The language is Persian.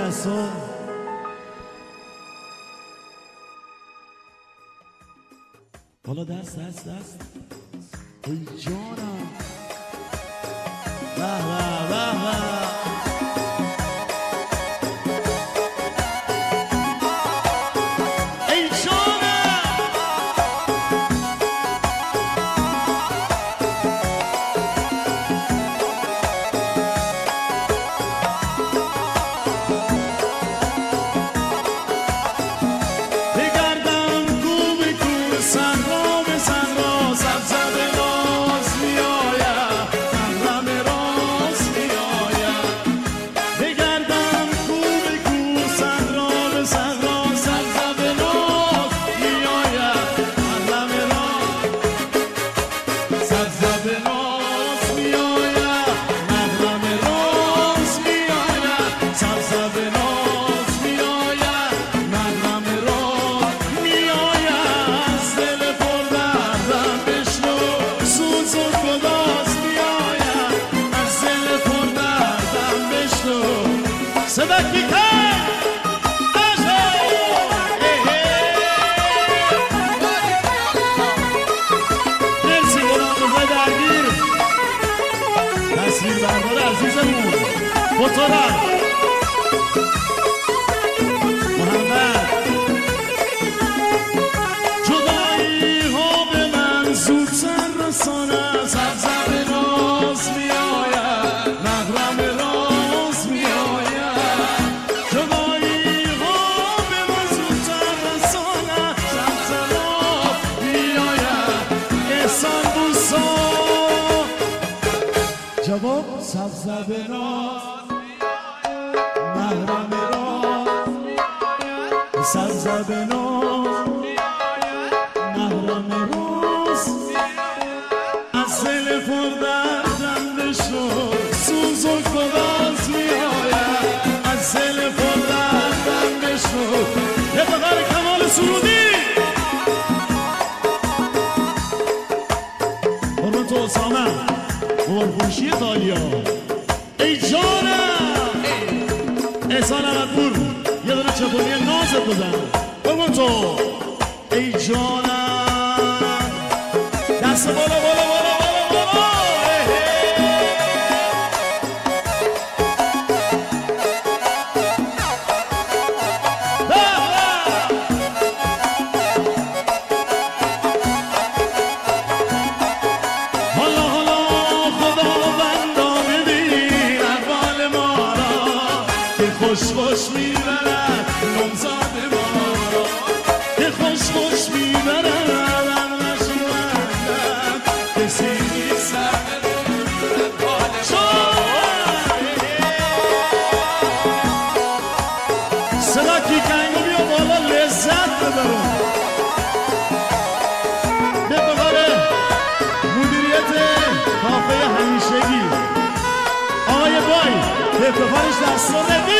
دستا بالا دست ای جانم به به به به محمد جدایی ها به من زودتر رسانه سبزب راز می آید مغرم راز می آید جدایی ها به من زودتر رسانه سبزب راز می آید احسان بوسا جواب سبزب راز محرم راز سبزب ناز محرم راز از دل پر دردم بشو سوز و گداز می آید از دل پر دردم بشو یه بغر کمال سرودی حرمت اسامه برخوشی تالیا ای جانم احسان احمدپور یه دونه چپونی نازت بزن بگم تو ای جانم دست بالا بالا بالا بالا بالا خوش میبرد نمزاد ما را که خوش میبرد عرقش مندم کسی نیست صدا کیکنگو بیا بالا لذت ببرم به بغاره مدیریت کافه همیشگی آقای بای به افتخارش دستان